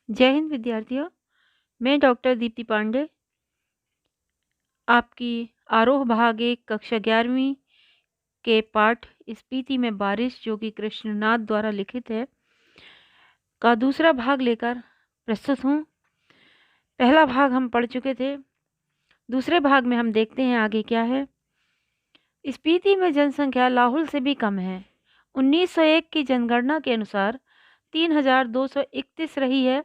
जय हिंद विद्यार्थियों। मैं डॉक्टर दीप्ति पांडे आपकी आरोह भाग 1 कक्षा 11वीं के पाठ स्पीति में बारिश जो कि कृष्णनाथ द्वारा लिखित है का दूसरा भाग लेकर प्रस्तुत हूँ। पहला भाग हम पढ़ चुके थे। दूसरे भाग में हम देखते हैं आगे क्या है। स्पीति में जनसंख्या लाहौल से भी कम है। 1901 की जनगणना के अनुसार 3231 रही है।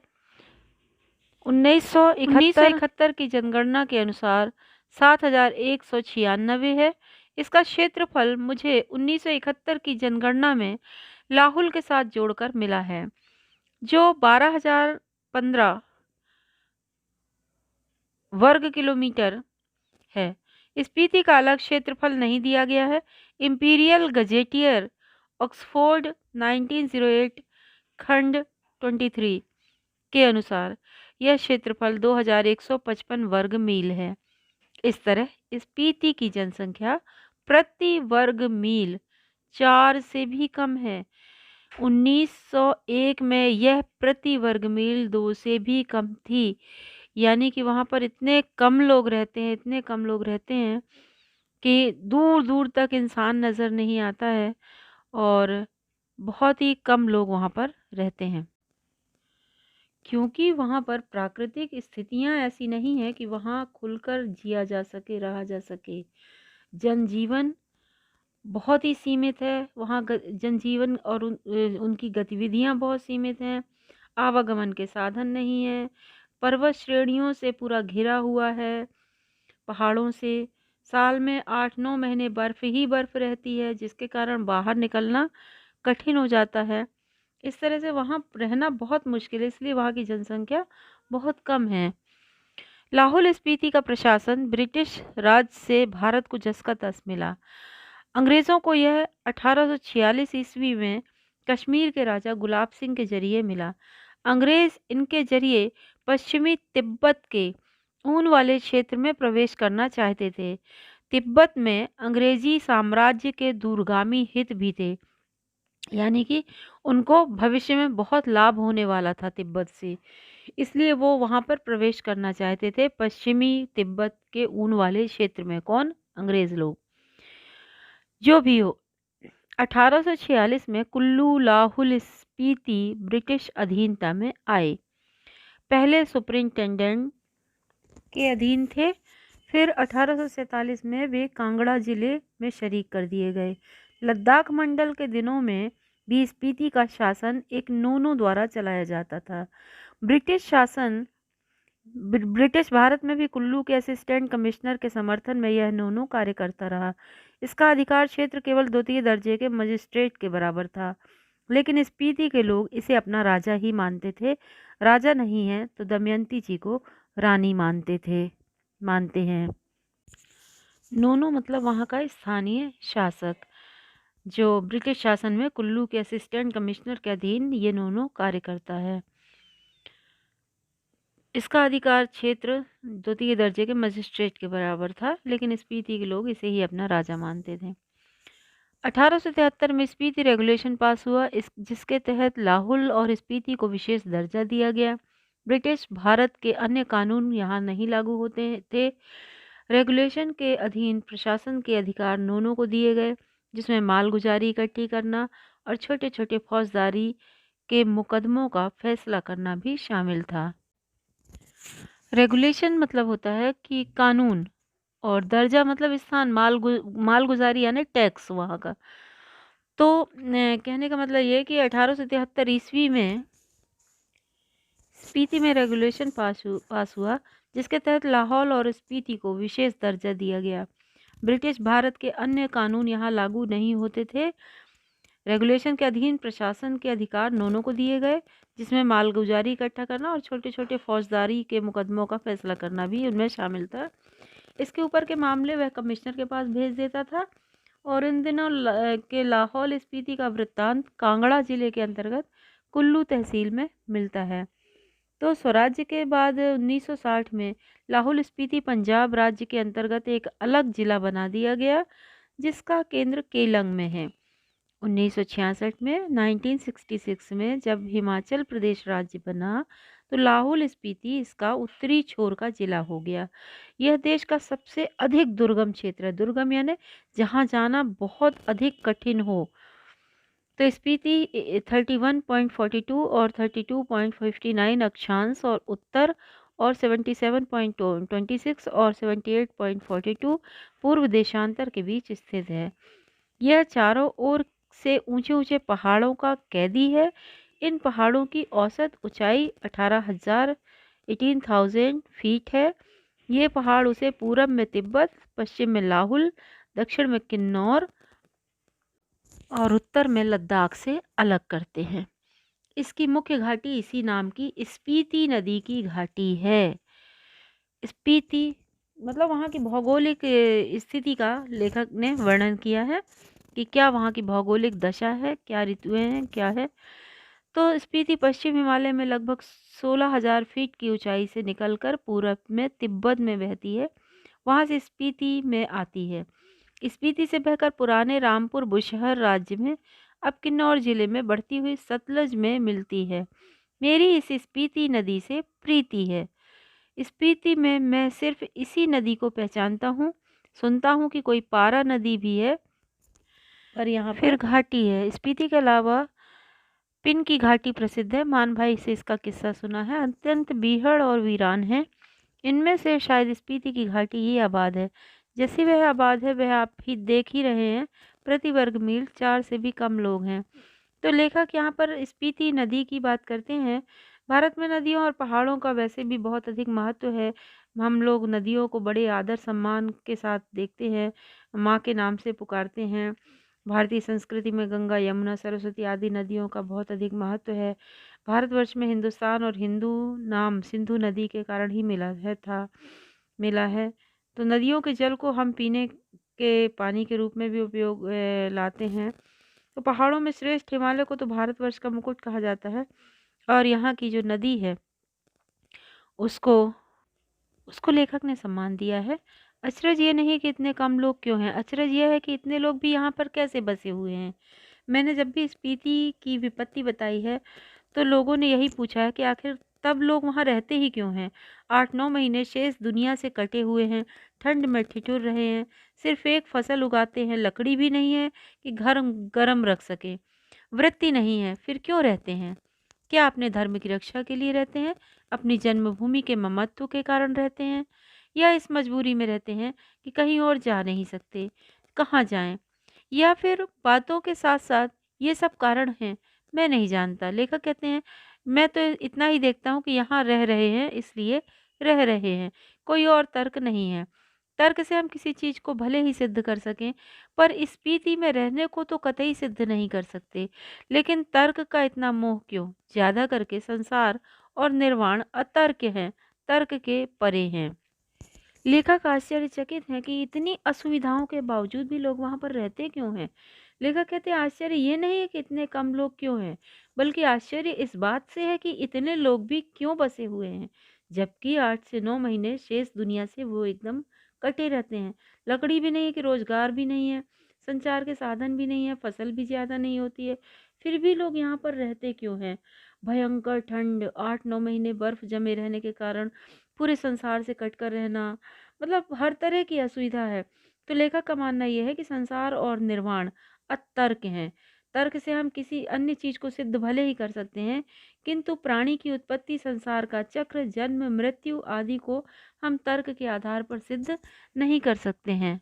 1971 की जनगणना के अनुसार 7196 है। इसका क्षेत्रफल मुझे 1971 की जनगणना में लाहुल के साथ जोड़कर मिला है, जो 12,015 वर्ग किलोमीटर है। स्पीति का अलग क्षेत्रफल नहीं दिया गया है। इंपीरियल गजेटियर ऑक्सफोर्ड 1908 खंड 23 के अनुसार यह क्षेत्रफल 2155 वर्ग मील है। इस तरह स्पीति की जनसंख्या प्रति वर्ग मील 4 से भी कम है। 1901 में यह प्रति वर्ग मील 2 से भी कम थी। यानी कि वहाँ पर इतने कम लोग रहते हैं कि दूर दूर तक इंसान नज़र नहीं आता है और बहुत ही कम लोग वहाँ पर रहते हैं, क्योंकि वहाँ पर प्राकृतिक स्थितियाँ ऐसी नहीं है कि वहाँ खुलकर जिया जा सके, रहा जा सके। जनजीवन बहुत ही सीमित है वहाँ। जनजीवन और उनकी गतिविधियाँ बहुत सीमित हैं। आवागमन के साधन नहीं है। पर्वत श्रेणियों से पूरा घिरा हुआ है। पहाड़ों से साल में 8-9 महीने बर्फ़ ही बर्फ़ रहती है, जिसके कारण बाहर निकलना कठिन हो जाता है। इस तरह से वहाँ रहना बहुत मुश्किल है, इसलिए वहाँ की जनसंख्या बहुत कम है। लाहौल स्पीति का प्रशासन ब्रिटिश राज से भारत को जस का तस मिला। अंग्रेज़ों को यह 1846 ईस्वी में कश्मीर के राजा गुलाब सिंह के जरिए मिला। अंग्रेज़ इनके जरिए पश्चिमी तिब्बत के ऊन वाले क्षेत्र में प्रवेश करना चाहते थे। तिब्बत में अंग्रेजी साम्राज्य के दूरगामी हित भी थे, यानी कि उनको भविष्य में बहुत लाभ होने वाला था तिब्बत से, इसलिए वो वहाँ पर प्रवेश करना चाहते थे पश्चिमी तिब्बत के ऊन वाले क्षेत्र में। कौन? अंग्रेज लोग। जो भी हो, 1846 में कुल्लू लाहुल स्पीति ब्रिटिश अधीनता में आए। पहले सुपरिंटेंडेंट के अधीन थे, फिर 1847 में वे कांगड़ा जिले में शरीक कर दिए गए। लद्दाख मंडल के दिनों में भी स्पीति का शासन एक नोनो द्वारा चलाया जाता था। ब्रिटिश भारत में भी कुल्लू के असिस्टेंट कमिश्नर के समर्थन में यह नोनो कार्य करता रहा। इसका अधिकार क्षेत्र केवल द्वितीय दर्जे के मजिस्ट्रेट के बराबर था, लेकिन स्पीति के लोग इसे अपना राजा ही मानते थे। राजा नहीं है तो दमयंती जी को रानी मानते हैं। नोनो मतलब वहाँ का स्थानीय शासक, जो ब्रिटिश शासन में कुल्लू के असिस्टेंट कमिश्नर के अधीन ये नोनो कार्य करता है। इसका अधिकार क्षेत्र द्वितीय दर्जे के मजिस्ट्रेट के बराबर था, लेकिन स्पीति के लोग इसे ही अपना राजा मानते थे। 1873 में स्पीति रेगुलेशन पास हुआ, जिसके तहत लाहौल और स्पीति को विशेष दर्जा दिया गया। ब्रिटिश भारत के अन्य कानून यहाँ नहीं लागू होते थे। रेगुलेशन के अधीन प्रशासन के अधिकार नोनो को दिए गए, जिसमें मालगुजारी इकट्ठी करना और छोटे छोटे फौजदारी के मुकदमों का फैसला करना भी शामिल था। रेगुलेशन मतलब होता है कि कानून, और दर्जा मतलब स्थान, मालगुजारी यानी टैक्स वहाँ का। तो कहने का मतलब ये है कि 1873 ईस्वी में स्पीति में रेगुलेशन पास हुआ, जिसके तहत लाहौल और स्पीति को विशेष दर्जा दिया गया। ब्रिटिश भारत के अन्य कानून यहाँ लागू नहीं होते थे। रेगुलेशन के अधीन प्रशासन के अधिकार नोनो को दिए गए, जिसमें मालगुजारी इकट्ठा करना और छोटे छोटे फौजदारी के मुकदमों का फैसला करना भी उनमें शामिल था। इसके ऊपर के मामले वह कमिश्नर के पास भेज देता था। और इन दिनों के लाहौल स्पीति का वृत्तांत कांगड़ा जिले के अंतर्गत कुल्लू तहसील में मिलता है। तो स्वराज्य के बाद 1960 में लाहौल स्पीति पंजाब राज्य के अंतर्गत एक अलग जिला बना दिया गया, जिसका केंद्र केलंग में है। 1966 में 1966 में जब हिमाचल प्रदेश राज्य बना तो लाहौल स्पीति इसका उत्तरी छोर का जिला हो गया। यह देश का सबसे अधिक दुर्गम क्षेत्र है। दुर्गम यानी जहाँ जाना बहुत अधिक कठिन हो। तो स्पीति 31.42 और 32.59 अक्षांश और उत्तर और 77.26 और 78.42 पूर्व देशांतर के बीच स्थित है। यह चारों ओर से ऊंचे-ऊंचे पहाड़ों का कैदी है। इन पहाड़ों की औसत ऊंचाई 18,000 फीट है। ये पहाड़ उसे पूरब में तिब्बत, पश्चिम में लाहुल, दक्षिण में किन्नौर और उत्तर में लद्दाख से अलग करते हैं। इसकी मुख्य घाटी इसी नाम की स्पीति नदी की घाटी है। स्पीति मतलब वहाँ की भौगोलिक स्थिति का लेखक ने वर्णन किया है कि क्या वहाँ की भौगोलिक दशा है, क्या ऋतुएं हैं, क्या है। तो स्पीति पश्चिम हिमालय में लगभग 16,000 फीट की ऊंचाई से निकलकर पूरब में तिब्बत में बहती है। वहाँ से स्पीति में आती है। स्पीति से बहकर पुराने रामपुर बुशहर राज्य में अब किन्नौर जिले में बढ़ती हुई सतलज में मिलती है। मेरी इस स्पीति नदी से प्रीति है। स्पीति में मैं सिर्फ इसी नदी को पहचानता हूँ। सुनता हूँ कि कोई पारा नदी भी है, पर यहाँ फिर घाटी है। स्पीति के अलावा पिन की घाटी प्रसिद्ध है। मान भाई से इसका किस्सा सुना है। अत्यंत बीहड़ और वीरान है। इनमें से शायद स्पीति की घाटी ही आबाद है। जैसी वह आबाद है वह आप ही देख ही रहे हैं। प्रति वर्ग मील 4 से भी कम लोग हैं। तो लेखक यहाँ पर स्पीति नदी की बात करते हैं। भारत में नदियों और पहाड़ों का वैसे भी बहुत अधिक महत्व है। हम लोग नदियों को बड़े आदर सम्मान के साथ देखते हैं, माँ के नाम से पुकारते हैं। भारतीय संस्कृति में गंगा, यमुना, सरस्वती आदि नदियों का बहुत अधिक महत्व है। भारतवर्ष में हिंदुस्तान और हिंदू नाम सिंधु नदी के कारण ही मिला है। तो नदियों के जल को हम पीने के पानी के रूप में भी उपयोग लाते हैं। तो पहाड़ों में श्रेष्ठ हिमालय को तो भारतवर्ष का मुकुट कहा जाता है। और यहाँ की जो नदी है उसको उसको लेखक ने सम्मान दिया है। अचरज ये नहीं कि इतने कम लोग क्यों हैं, अचरज ये है कि इतने लोग भी यहाँ पर कैसे बसे हुए हैं। मैंने जब भी स्पीति की विपत्ति बताई है तो लोगों ने यही पूछा है कि आखिर तब लोग वहाँ रहते ही क्यों हैं। 8-9 महीने शेष दुनिया से कटे हुए हैं, ठंड में ठिठुर रहे हैं, सिर्फ एक फसल उगाते हैं, लकड़ी भी नहीं है कि घर गर्म रख सके, वृत्ति नहीं है, फिर क्यों रहते हैं। क्या अपने धर्म की रक्षा के लिए रहते हैं, अपनी जन्मभूमि के ममत्व के कारण रहते हैं, या इस मजबूरी में रहते हैं कि कहीं और जा नहीं सकते, कहाँ जाएं, या फिर बातों के साथ साथ ये सब कारण हैं। मैं नहीं जानता। लेखक कहते हैं मैं तो इतना ही देखता हूँ कि यहाँ रह रहे हैं इसलिए रह रहे हैं, कोई और तर्क नहीं है। तर्क से हम किसी चीज़ को भले ही सिद्ध कर सकें, पर स्पीति में रहने को तो कतई सिद्ध नहीं कर सकते। लेकिन तर्क का इतना मोह क्यों। ज़्यादा करके संसार और निर्वाण अतर्क हैं, तर्क के परे हैं। लेखक आश्चर्यचकित हैं कि इतनी असुविधाओं के बावजूद भी लोग वहाँ पर रहते क्यों हैं। लेखक कहते हैं आश्चर्य ये नहीं है कि इतने कम लोग क्यों हैं, बल्कि आश्चर्य इस बात से है कि इतने लोग भी क्यों बसे हुए हैं, जबकि 8 से 9 महीने शेष दुनिया से वो एकदम कटे रहते हैं। लकड़ी भी नहीं है कि रोजगार भी नहीं है, संचार के साधन भी नहीं है, फसल भी ज़्यादा नहीं होती है, फिर भी लोग यहाँ पर रहते क्यों हैं। भयंकर ठंड, 8-9 महीने बर्फ जमे रहने के कारण पूरे संसार से कट कर रहना, मतलब हर तरह की असुविधा है। तो लेखक का मानना यह है कि संसार और निर्वाण अतर्क हैं। तर्क से हम किसी अन्य चीज को सिद्ध भले ही कर सकते हैं, किंतु प्राणी की उत्पत्ति, संसार का चक्र, जन्म मृत्यु आदि को हम तर्क के आधार पर सिद्ध नहीं कर सकते हैं।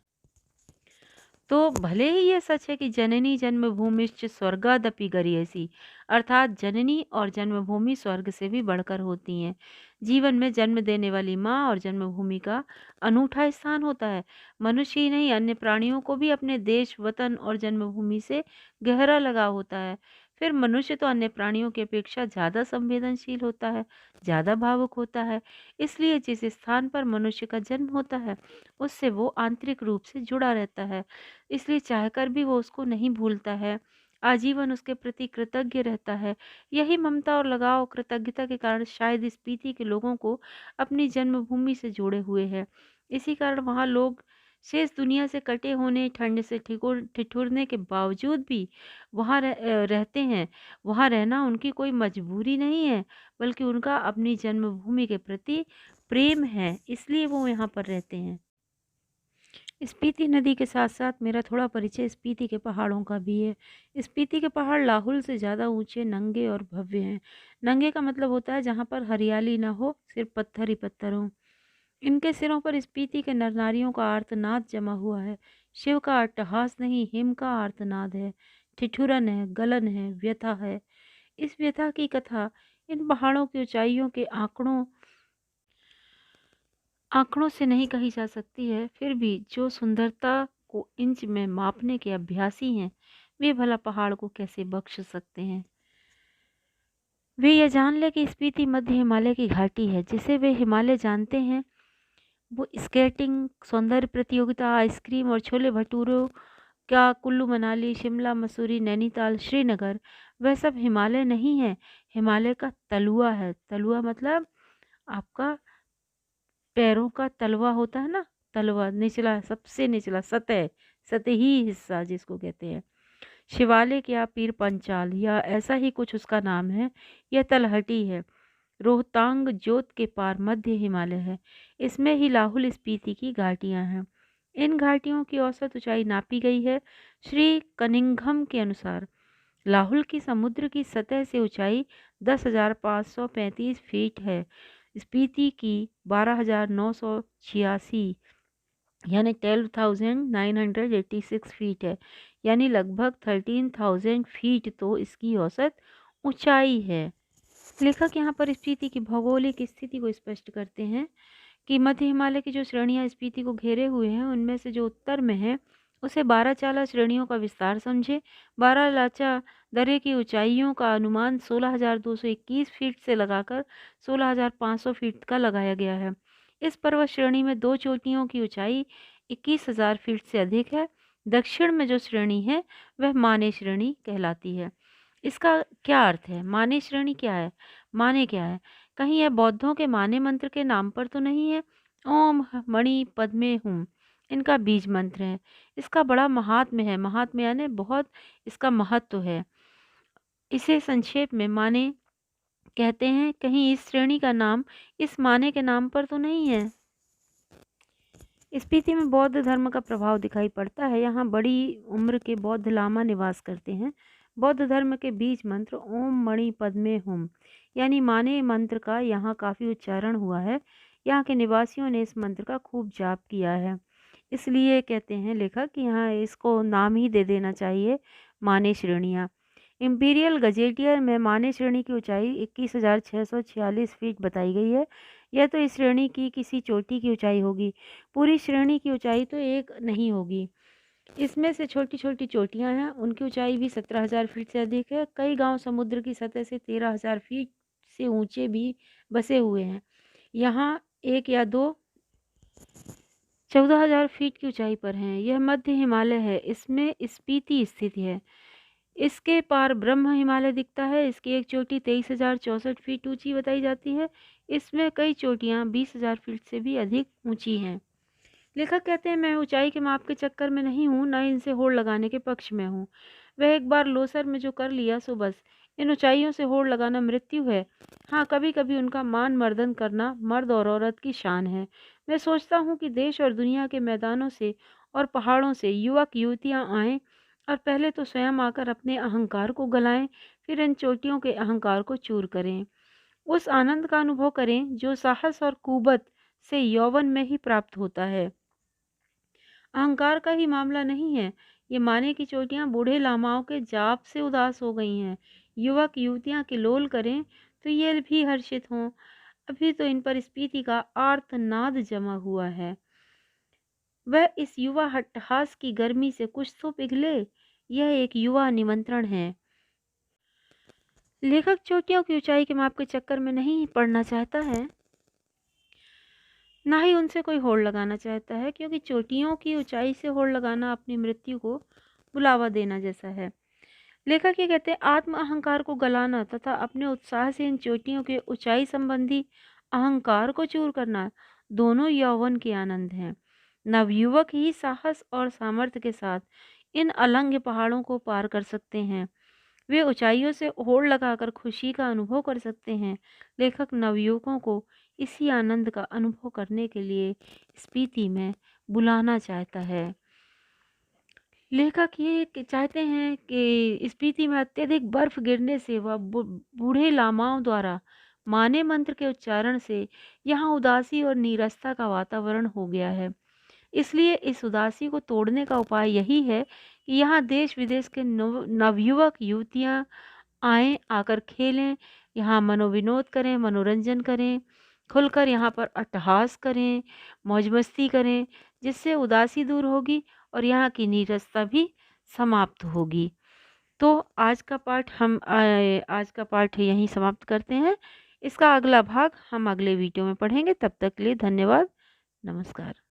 तो भले ही ये सच है कि जननी जन्मभूमिश्च स्वर्गादपि गरीयसी, अर्थात जननी और जन्मभूमि स्वर्ग से भी बढ़कर होती हैं। जीवन में जन्म देने वाली माँ और जन्मभूमि का अनूठा स्थान होता है। मनुष्य ही नहीं अन्य प्राणियों को भी अपने देश, वतन और जन्मभूमि से गहरा लगाव होता है। फिर मनुष्य तो अन्य प्राणियों की अपेक्षा ज़्यादा संवेदनशील होता है, ज़्यादा भावुक होता है। इसलिए जिस स्थान पर मनुष्य का जन्म होता है उससे वो आंतरिक रूप से जुड़ा रहता है। इसलिए चाहकर भी वो उसको नहीं भूलता है, आजीवन उसके प्रति कृतज्ञ रहता है। यही ममता और लगाव, कृतज्ञता के कारण शायद स्पीति के लोगों को अपनी जन्मभूमि से जोड़े हुए हैं। इसी कारण वहाँ लोग शेष दुनिया से कटे होने, ठंड से ठिठुरने के बावजूद भी वहाँ रहते हैं। वहाँ रहना उनकी कोई मजबूरी नहीं है, बल्कि उनका अपनी जन्मभूमि के प्रति प्रेम है, इसलिए वो यहाँ पर रहते हैं। स्पीति नदी के साथ-साथ मेरा थोड़ा परिचय स्पीति के पहाड़ों का भी है। स्पीति के पहाड़ लाहुल से ज़्यादा ऊँचे, नंगे और भव्य हैं। नंगे का मतलब होता है जहाँ पर हरियाली ना हो, सिर्फ पत्थर ही पत्थर हों। इनके सिरों पर स्पीति के नर-नारियों का आर्तनाद जमा हुआ है। शिव का अट्टहास नहीं, हिम का आर्तनाद है, ठिठुरन है, गलन है, व्यथा है। इस व्यथा की कथा इन पहाड़ों की ऊँचाइयों के आँकड़ों से नहीं कही जा सकती है, फिर भी जो सुंदरता को इंच में मापने के अभ्यासी हैं, वे भला पहाड़ को कैसे बख्श सकते हैं? वे यह जान लें कि स्पीति मध्य हिमालय की घाटी है, जिसे वे हिमालय जानते हैं। वो स्केटिंग, सौंदर्य प्रतियोगिता, आइसक्रीम और छोले-भटूरों का कुल्लू मनाली, शिमला, मसूरी, नैनीताल, श्रीनगर, वह सब हिमालय नहीं है, हिमालय का तलुआ है। तलुआ मतलब आपका पैरों का तलवा होता है ना, तलवा निचला, सबसे निचला सतह, सतही हिस्सा जिसको कहते हैं। शिवालिक या पीर पंचाल या ऐसा ही कुछ उसका नाम है। यह तलहटी है, रोहतांग जोत के पार मध्य हिमालय है। इसमें ही लाहुल स्पीति की घाटियां हैं। इन घाटियों की औसत ऊंचाई नापी गई है श्री कनिंघम के अनुसार। लाहुल की समुद्र की सतह से ऊंचाई 10,535 फीट है। स्पीति की 12,986 यानी 12,986 फीट है, यानी लगभग 13,000 फीट तो इसकी औसत ऊंचाई है। लेखक यहाँ पर स्पीति की भौगोलिक स्थिति को स्पष्ट करते हैं कि मध्य हिमालय की जो श्रेणियाँ स्पीति को घेरे हुए हैं, उनमें से जो उत्तर में है उसे 12 चाला श्रेणियों का विस्तार समझे। 12 लाचा दर्रे की ऊंचाइयों का अनुमान 16,221 फीट से लगाकर 16,500 फीट का लगाया गया है। इस पर्वत श्रेणी में दो चोटियों की ऊंचाई 21,000 फीट से अधिक है। दक्षिण में जो श्रेणी है वह माने श्रेणी कहलाती है। इसका क्या अर्थ है? माने श्रेणी क्या है? माने क्या है? कहीं यह बौद्धों के माने मंत्र के नाम पर तो नहीं है? ओम मणि पद्मे हुम इनका बीज मंत्र है। इसका बड़ा महात्म्य है। महात्म्य यानी बहुत इसका महत्व है। इसे संक्षेप में माने कहते हैं। कहीं इस श्रेणी का नाम इस माने के नाम पर तो नहीं है। स्पीति में बौद्ध धर्म का प्रभाव दिखाई पड़ता है। यहाँ बड़ी उम्र के बौद्ध लामा निवास करते हैं। बौद्ध धर्म के बीज मंत्र ओम मणि पद्मे हुम यानी माने मंत्र का यहाँ काफ़ी उच्चारण हुआ है। यहाँ के निवासियों ने इस मंत्र का खूब जाप किया है, इसलिए कहते हैं लेखक कि यहाँ इसको नाम ही दे देना चाहिए माने श्रेणियाँ। इम्पीरियल गजेटियर में माने श्रेणी की ऊंचाई 21,646 फीट बताई गई है। यह तो इस श्रेणी की किसी चोटी की ऊंचाई होगी, पूरी श्रेणी की ऊंचाई तो एक नहीं होगी। इसमें से छोटी छोटी चोटियां हैं, उनकी ऊंचाई भी 17,000 फीट से अधिक है। कई गांव समुद्र की सतह से 13,000 फीट से ऊंचे भी बसे हुए हैं। यहाँ एक या दो 14,000 फीट की ऊंचाई पर हैं। यह मध्य हिमालय है, इसमें स्पीति स्थित है। इसके पार ब्रह्म हिमालय दिखता है। इसकी एक चोटी 23,064 फीट ऊंची बताई जाती है। इसमें कई चोटियां 20,000 फीट से भी अधिक ऊंची हैं। लेखक कहते हैं मैं ऊंचाई के माप के चक्कर में नहीं हूँ, न इनसे होड़ लगाने के पक्ष में हूँ। वह एक बार लोसर में जो कर लिया सो बस। इन ऊंचाइयों से होड़ लगाना मृत्यु है। हाँ, कभी कभी उनका मान मर्दन करना मर्द और औरत की शान है। मैं सोचता हूँ कि देश और दुनिया के मैदानों से और पहाड़ों से युवक युवतियाँ आएँ और पहले तो स्वयं आकर अपने अहंकार को गलाएं, फिर इन चोटियों के अहंकार को चूर करें। उस आनंद का अनुभव करें जो साहस और कुवत से यौवन में ही प्राप्त होता है। अहंकार का ही मामला नहीं है। ये माने की चोटियां बूढ़े लामाओं के जाप से उदास हो गई हैं। युवक युवतियां किलोल करें तो ये भी हर्षित हों। अभी तो इन पर स्पीति का आर्तनाद जमा हुआ है। वह इस युवा हट्टहास की गर्मी से कुछ तो पिघले। यह एक युवा निमंत्रण है। लेखक चोटियों की ऊंचाई के माप के चक्कर में नहीं पड़ना चाहता है, ना ही उनसे कोई होड़ लगाना चाहता है, क्योंकि चोटियों की ऊंचाई से होड़ लगाना अपनी मृत्यु को बुलावा देना जैसा है। लेखक ये कहते हैं आत्म अहंकार को गलाना तथा अपने उत्साह से इन चोटियों के ऊंचाई संबंधी अहंकार को चूर करना दोनों यौवन के आनंद हैं। नवयुवक ही साहस और सामर्थ्य के साथ इन अलंग पहाड़ों को पार कर सकते हैं। वे ऊंचाइयों से होड़ लगाकर खुशी का अनुभव कर सकते हैं। लेखक नवयुवकों को इसी आनंद का अनुभव करने के लिए स्पीति में बुलाना चाहता है। लेखक ये चाहते हैं कि स्पीति में अत्यधिक बर्फ गिरने से व बूढ़े लामाओं द्वारा माने मंत्र के उच्चारण से यहाँ उदासी और नीरसता का वातावरण हो गया है। इसलिए इस उदासी को तोड़ने का उपाय यही है कि यहाँ देश विदेश के नवयुवक युवतियाँ आएं, आकर खेलें, यहाँ मनोविनोद करें, मनोरंजन करें, खुलकर यहाँ पर अट्टहास करें, मौज मस्ती करें, जिससे उदासी दूर होगी और यहाँ की नीरसता भी समाप्त होगी। तो आज का पाठ यहीं समाप्त करते हैं। इसका अगला भाग हम अगले वीडियो में पढ़ेंगे। तब तक के लिए धन्यवाद। नमस्कार।